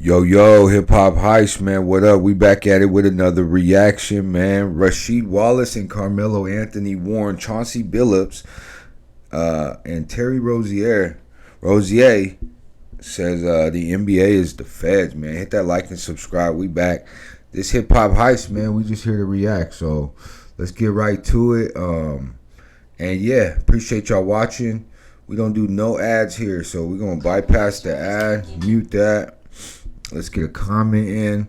Yo, hip hop heist, man. What up? We back at it with another reaction, man. Rasheed, Wallace, and Carmelo Anthony warned Chauncey Billups and Terry Rozier says the NBA is the FEDS, man. Hit that like and subscribe. We back. This hip hop heist, man. We just here to react, so let's get right to it. And yeah, appreciate y'all watching. We don't do no ads here, so we're gonna bypass the ad, mute that. Let's get a comment in.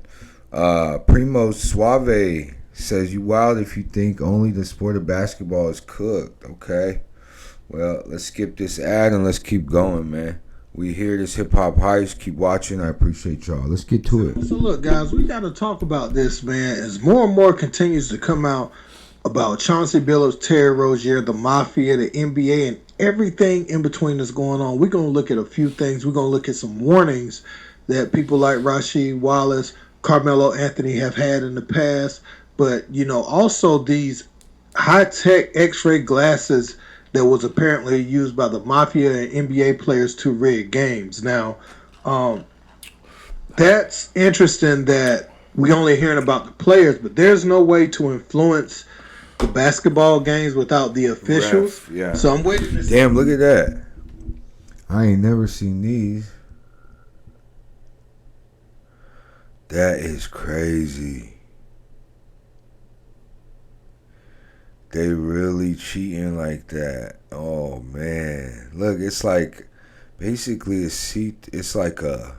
Primo Suave says, "You wild if you think only the sport of basketball is cooked." Okay. Well, let's skip this ad and let's keep going, man. We hear this hip hop heist. Keep watching. I appreciate y'all. Let's get to it. So look, guys, we got to talk about this, man. As more and more continues to come out about Chauncey Billups, Terry Rozier, the Mafia, the NBA, and everything in between that's going on, we're going to look at a few things. We're going to look at some warnings that people like Rasheed, Wallace, Carmelo Anthony have had in the past. But, you know, also these high-tech X-ray glasses that was apparently used by the Mafia and NBA players to rig games. Now, that's interesting that we only hearing about the players, but there's no way to influence the basketball games without the officials. Ref, yeah. So I'm waiting to see. Damn, look at that. I ain't never seen these. That is crazy. They really cheating like that. Oh man. Look, it's like basically a seat. It's like a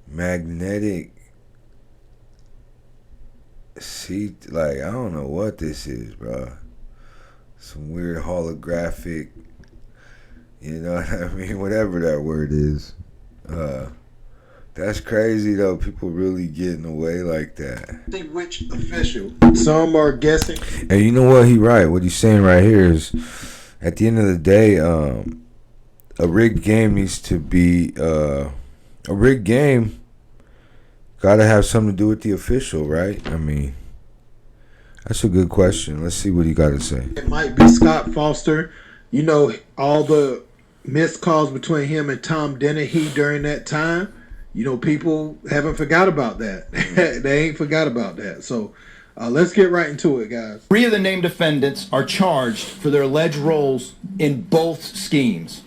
magnetic seat. Like, I don't know what this is, bro. Some weird holographic, you know what I mean? Whatever that word is. That's crazy though. People really getting away like that. See which official. Some are guessing. And you know what? He right. What he's saying right here is, at the end of the day, a rigged game needs to be a rigged game. Got to have something to do with the official, right? I mean, that's a good question. Let's see what he got to say. It might be Scott Foster. You know, all the missed calls between him and Tom Dennehy during that time. You know, people haven't forgot about that. They ain't forgot about that. So let's get right into it, guys. 3 of the named defendants are charged for their alleged roles in both schemes.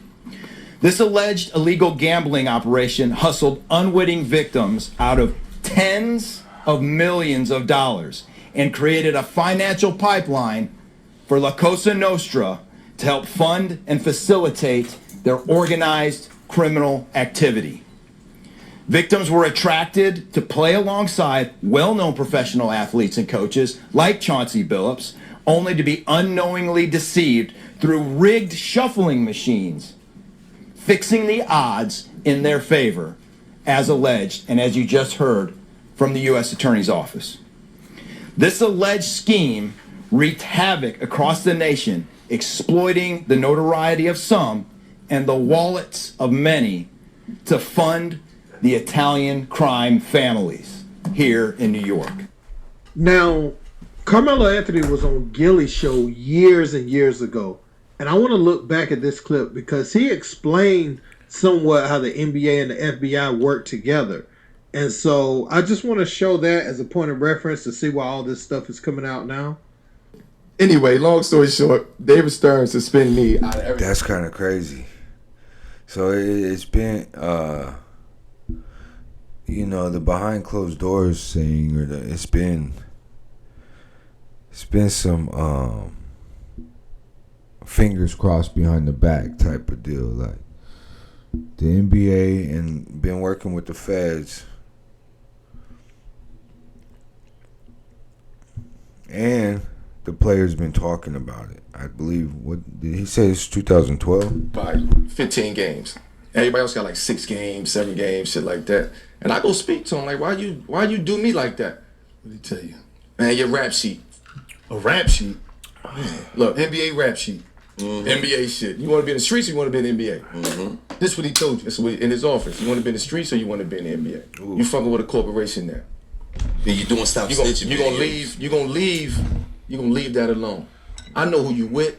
This alleged illegal gambling operation hustled unwitting victims out of tens of millions of dollars and created a financial pipeline for La Cosa Nostra to help fund and facilitate their organized criminal activity. Victims were attracted to play alongside well-known professional athletes and coaches like Chauncey Billups, only to be unknowingly deceived through rigged shuffling machines, fixing the odds in their favor, as alleged, and as you just heard from the U.S. Attorney's Office. This alleged scheme wreaked havoc across the nation, exploiting the notoriety of some and the wallets of many to fund the Italian crime families here in New York. Now, Carmelo Anthony was on Gilly's show years and years ago, and I want to look back at this clip because he explained somewhat how the NBA and the FBI work together. And so I just want to show that as a point of reference to see why all this stuff is coming out now. Anyway, long story short, David Stern suspended me out of everything. That's kind of crazy. So it's been, you know, the behind closed doors thing, or it's been some fingers crossed behind the back type of deal. Like the NBA and been working with the FEDS, and the players been talking about it. I believe, what did he say? It's 2012. By 15 games. Everybody else got like 6 games, 7 games, shit like that. And I go speak to him like, why you do me like that? What did he tell you? Man, your rap sheet. A rap sheet? Man. Look, NBA rap sheet. NBA shit. You want to be in the streets or you want to be in the NBA? This is what he told you. This is what, in his office. You want to be in the streets or you want to be in the NBA? Ooh. You fucking with a corporation there. Yeah, you doing stop snitching. You gonna leave that alone. I know who you with.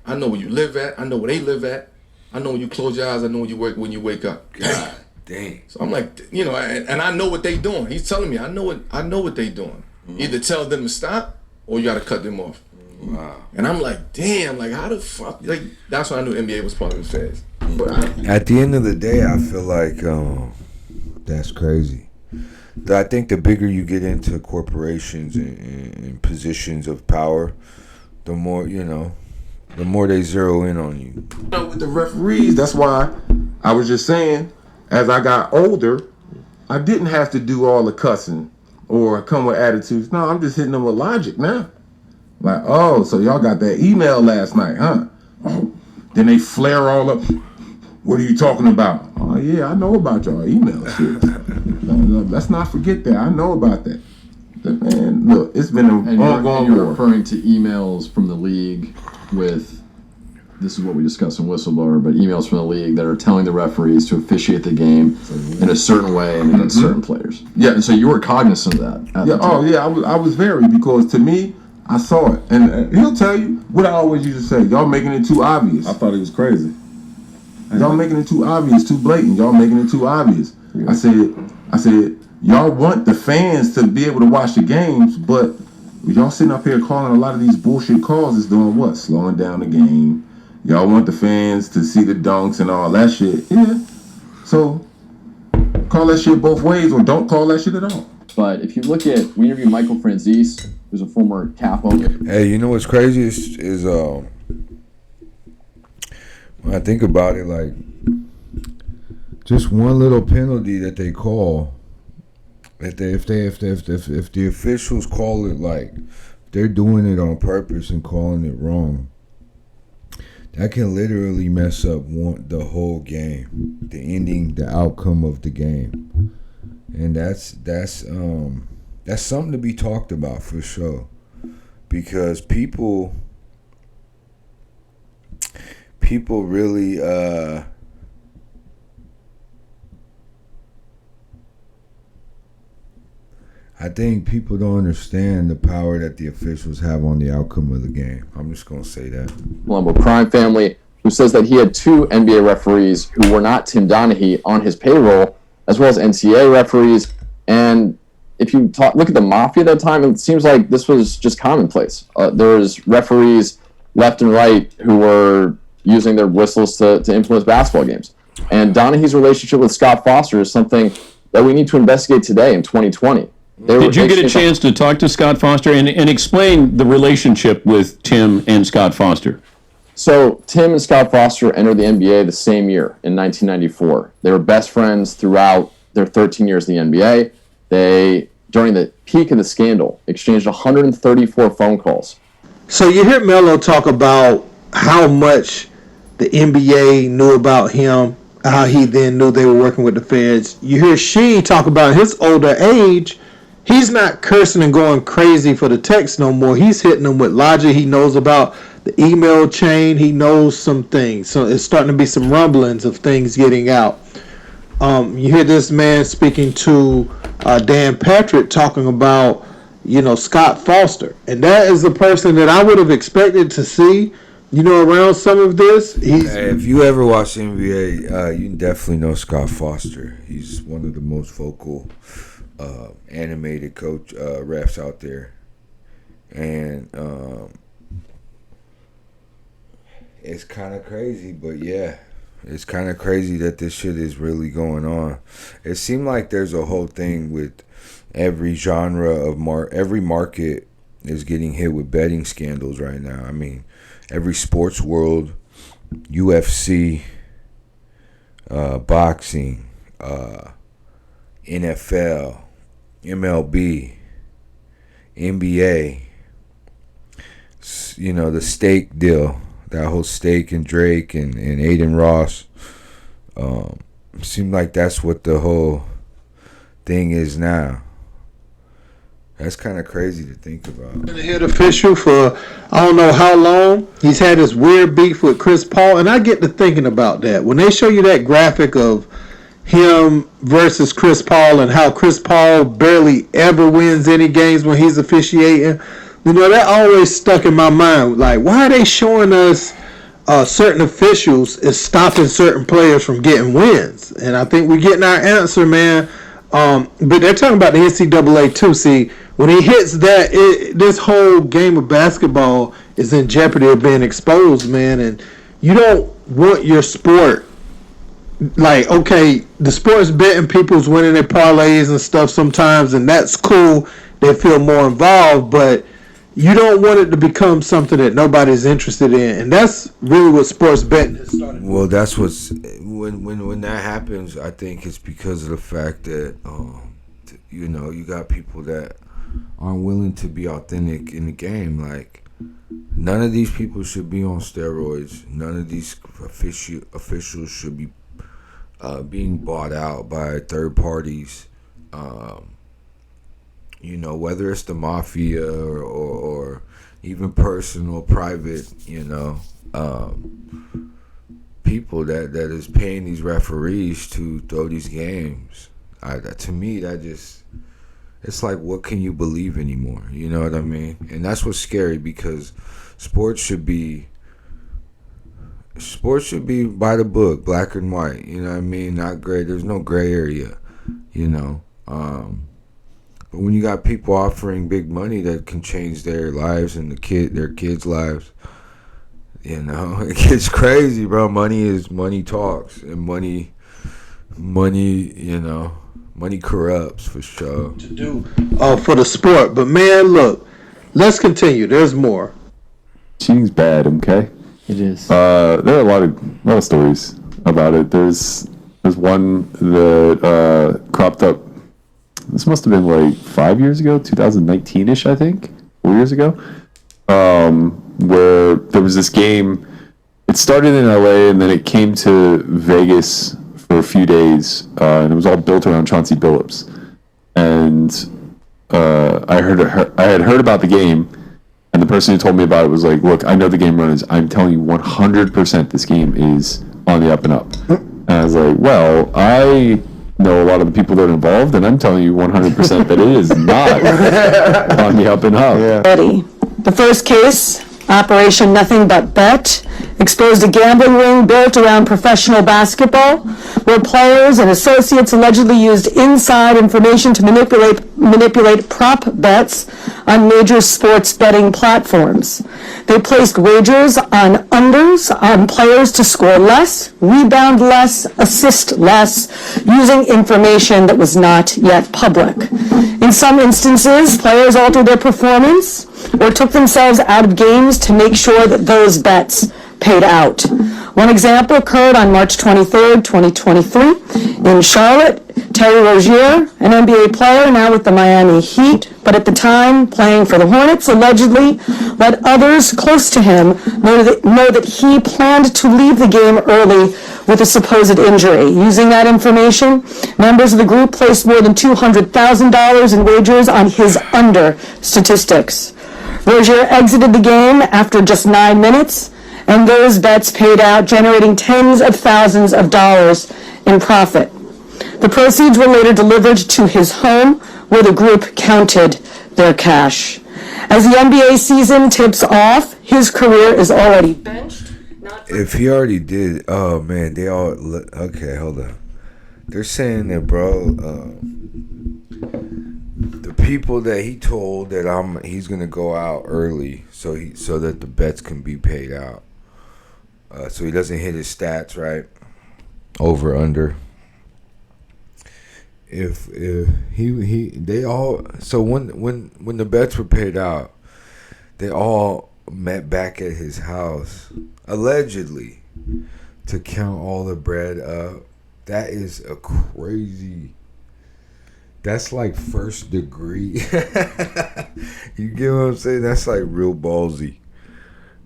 I know where you live at. I know where they live at. I know when you close your eyes. I know when you wake up. God. Dang. So I'm like, and I know what they doing. He's telling me, I know what they doing. Either tell them to stop or you got to cut them off. Wow. And I'm like, damn, like how the fuck? Like that's when I knew NBA was part of the feds. At the end of the day, I feel like that's crazy. I think the bigger you get into corporations and positions of power, the more they zero in on you. With the referees, that's why I was just saying, as I got older, I didn't have to do all the cussing or come with attitudes. No, I'm just hitting them with logic now. Like, oh, so y'all got that email last night, huh? Oh, then they flare all up. What are you talking about? Oh, yeah, I know about y'all email shit. Let's not forget that. I know about that. Man, look, it's been an ongoing war. You're referring to emails from the league with, this is what we discussed in Whistleblower, but emails from the league that are telling the referees to officiate the game in a certain way and against certain players. Yeah. And so you were cognizant of that. At the time. Oh, yeah, I was very, because to me, I saw it. And he'll tell you what I always used to say. Y'all making it too obvious. I thought he was crazy. Y'all making it too obvious, too blatant. Y'all making it too obvious. Yeah. I said, y'all want the fans to be able to watch the games, but y'all sitting up here calling a lot of these bullshit calls is doing what? Slowing down the game. Y'all want the fans to see the dunks and all that shit. Yeah. So call that shit both ways or don't call that shit at all. But if you look at, we interviewed Michael Franzese, who's a former capo. Hey, you know what's crazy is when I think about it, like just one little penalty that they call, if the officials call it like they're doing it on purpose and calling it wrong, that can literally mess up the whole game, the ending, the outcome of the game, and that's something to be talked about for sure, because people really I think people don't understand the power that the officials have on the outcome of the game. I'm just going to say that. Colombo crime family, who says that he had 2 NBA referees who were not Tim Donaghy on his payroll, as well as NCAA referees. And if you look at the Mafia at that time, it seems like this was just commonplace. There was referees left and right who were using their whistles to influence basketball games. And Donaghy's relationship with Scott Foster is something that we need to investigate today in 2020. Did you get a chance to talk to Scott Foster and explain the relationship with Tim and Scott Foster? So Tim and Scott Foster entered the NBA the same year in 1994. They were best friends throughout their 13 years in the NBA. They, during the peak of the scandal, exchanged 134 phone calls. So you hear Melo talk about how much the NBA knew about him, how he then knew they were working with the feds. You hear Sheen talk about his older age. He's not cursing and going crazy for the text no more. He's hitting them with logic. He knows about the email chain. He knows some things. So it's starting to be some rumblings of things getting out. You hear this man speaking to Dan Patrick talking about, Scott Foster. And that is the person that I would have expected to see, around some of this. If you ever watch the NBA, you definitely know Scott Foster. He's one of the most vocal animated coach refs out there, and it's kind of crazy, but yeah, it's kind of crazy that this shit is really going on. It seemed like there's a whole thing with every genre of every market is getting hit with betting scandals right now. I mean, every sports world, UFC, boxing, NFL, MLB, NBA, the Steak deal, that whole Steak and Drake and Aiden Ross. Seemed like that's what the whole thing is now. That's kind of crazy to think about. Been a head official for I don't know how long. He's had this weird beef with Chris Paul, and I get to thinking about that. When they show you that graphic of him versus Chris Paul and how Chris Paul barely ever wins any games when he's officiating, that always stuck in my mind. Like, why are they showing us certain officials is stopping certain players from getting wins, and I think we're getting our answer, man. But they're talking about the NCAA too. See, when he hits that, this whole game of basketball is in jeopardy of being exposed, man. And you don't want your sport, like, okay, the sport's betting, people's winning their parlays and stuff sometimes, and that's cool. They feel more involved, but you don't want it to become something that nobody's interested in, and that's really what sports betting has started. Well, that's what's when that happens. I think it's because of the fact that you got people that aren't willing to be authentic in the game. Like, none of these people should be on steroids. None of these officials should be being bought out by third parties. Whether it's the mafia or even personal, private, people that is paying these referees to throw these games. To me, it's like, what can you believe anymore? You know what I mean? And that's what's scary, because sports should be by the book, black and white. You know what I mean? Not gray. There's no gray area. But when you got people offering big money that can change their lives and their kids' lives, it gets crazy, bro. Money talks, and money corrupts, for sure. To do for the sport. But man, look, let's continue. There's more. Cheating's bad, okay? It is. There are a lot of stories about it. There's one that cropped up. This must have been like 5 years ago, 2019-ish, I think, 4 years ago, where there was this game. It started in LA and then it came to Vegas for a few days, and it was all built around Chauncey Billups. And I had heard about the game, and the person who told me about it was like, "Look, I know the game runners. I'm telling you 100% this game is on the up and up." And I was like, "Well, I know a lot of the people that are involved, and I'm telling you 100% that it is not on the up and up." Yeah. Ready. The first case, Operation Nothing But Bet, exposed a gambling ring built around professional basketball, where players and associates allegedly used inside information to manipulate prop bets on major sports betting platforms. They placed wagers on unders on players to score less, rebound less, assist less, using information that was not yet public. In some instances, players altered their performance or took themselves out of games to make sure that those bets paid out. One example occurred on March 23rd, 2023 in Charlotte. Terry Rozier, an NBA player now with the Miami Heat, but at the time playing for the Hornets, allegedly let others close to him know that he planned to leave the game early with a supposed injury. Using that information, members of the group placed more than $200,000 in wagers on his under statistics. Rozier exited the game after just 9 minutes, and those bets paid out, generating tens of thousands of dollars in profit. The proceeds were later delivered to his home, where the group counted their cash. As the NBA season tips off, his career is already benched. If he already did, oh man, okay, hold on. They're saying that, bro, the people that he told that he's gonna go out early so that the bets can be paid out, so he doesn't hit his stats, right? Over under. If they all, so when the bets were paid out, they all met back at his house allegedly to count all the bread up. That is a crazy. That's like first degree. You get what I'm saying? That's like real ballsy.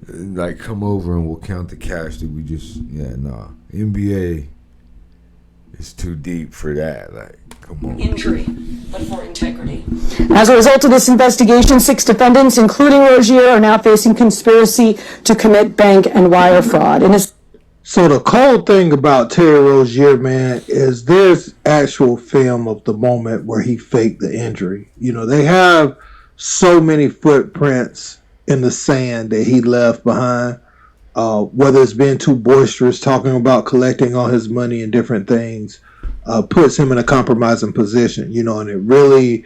Like, come over and we'll count the cash that we just, NBA is too deep for that. Like, come on. Injury, but for integrity. As a result of this investigation, 6 defendants, including Rozier, are now facing conspiracy to commit bank and wire fraud. So the cold thing about Terry Rozier, man, is there's actual film of the moment where he faked the injury. They have so many footprints in the sand that he left behind. whether it's being too boisterous, talking about collecting all his money and different things, puts him in a compromising position, and it really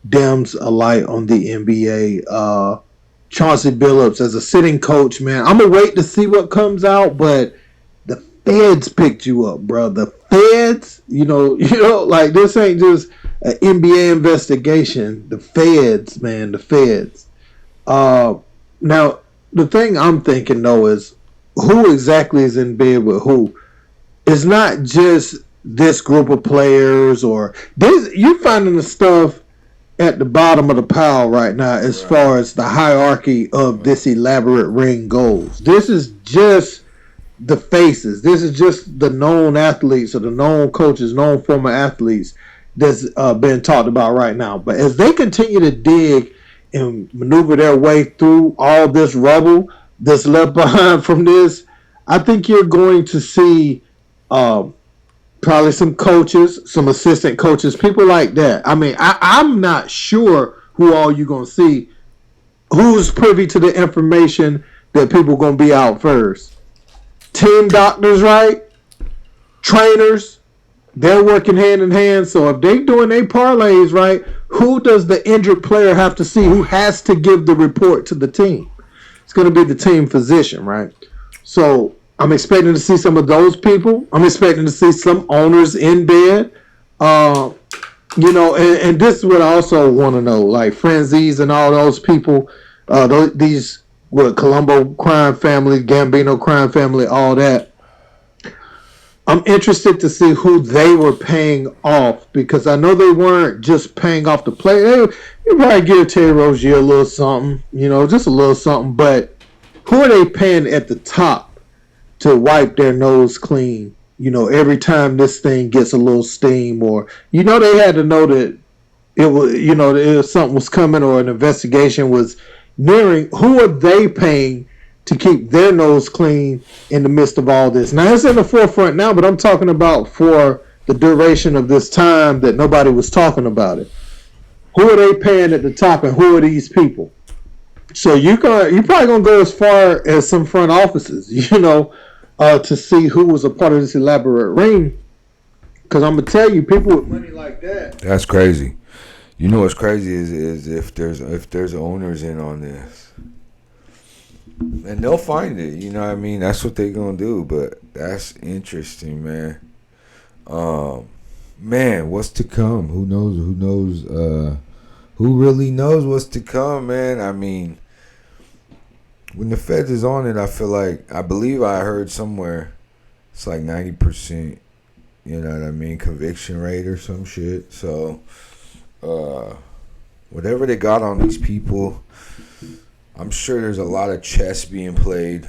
dims a light on the NBA. Chauncey Billups, as a sitting coach, man, I'm gonna wait to see what comes out, but the feds picked you up, bro. The feds, like this ain't just an NBA investigation. The feds, man, the feds. Now, the thing I'm thinking though is who exactly is in bed with who. It's not just this group of players or this. You're finding the stuff at the bottom of the pile right now as far as the hierarchy of this elaborate ring goes. This is just the faces. This is just the known athletes or the known coaches, known former athletes that's been talked about right now. But as they continue to dig and maneuver their way through all this rubble that's left behind from this, I think you're going to see probably some coaches, some assistant coaches, people like that. I mean, I'm not sure who all you're going to see, who's privy to the information that people going to be out first. Team doctors, right? Trainers, they're working hand in hand. So if they doing their parlays, right, who does the injured player have to see? Who has to give the report to the team? It's going to be the team physician, right? So I'm expecting to see some of those people. I'm expecting to see some owners in bed. And this is what I also want to know, like Frenzies and all those people, these Colombo crime family, Gambino crime family, all that. I'm interested to see who they were paying off, because I know they weren't just paying off the player. They probably give Terry Rozier a little something, just a little something. But who are they paying at the top to wipe their nose clean? Every time this thing gets a little steam, or they had to know that it was, if something was coming or an investigation was nearing. Who are they paying to keep their nose clean in the midst of all this? Now, it's in the forefront now, but I'm talking about for the duration of this time that nobody was talking about it. Who are they paying at the top, and who are these people? So you're probably going to go as far as some front offices, to see who was a part of this elaborate ring. Because I'm going to tell you, people with money like that. That's crazy. What's crazy is if there's owners in on this. And they'll find it, That's what they're gonna do. But that's interesting, man. Man, what's to come? Who knows? Who really knows what's to come, man? I mean, when the feds is on it, I believe I heard somewhere it's like 90%. Conviction rate or some shit. So, whatever they got on these people, I'm sure there's a lot of chess being played,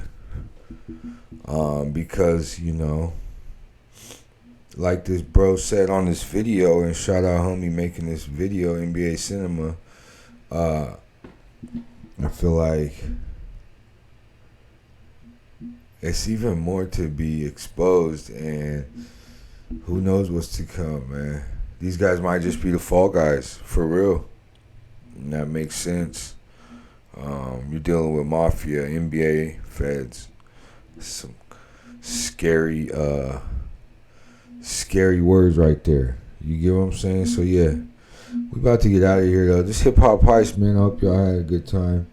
because, like this bro said on this video, and shout out homie making this video, NBA Cinema, I feel like it's even more to be exposed, and who knows what's to come, man. These guys might just be the fall guys, for real. And that makes sense. You're dealing with mafia, NBA, feds, some scary words right there. You get what I'm saying? So yeah, we about to get out of here though. This hip hop heist, man. I hope y'all had a good time.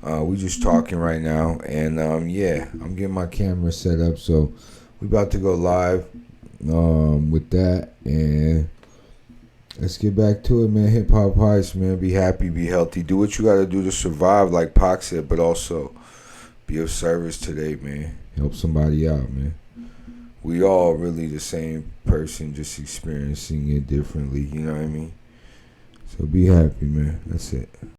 We just talking right now, and yeah, I'm getting my camera set up, so we about to go live with that, and let's get back to it, man. Hip hop heist, man. Be happy, be healthy, do what you gotta do to survive, like Pac said, but also be of service today, man. Help somebody out, man. We all really the same person, just experiencing it differently, you know what I mean? So be happy, man. That's it.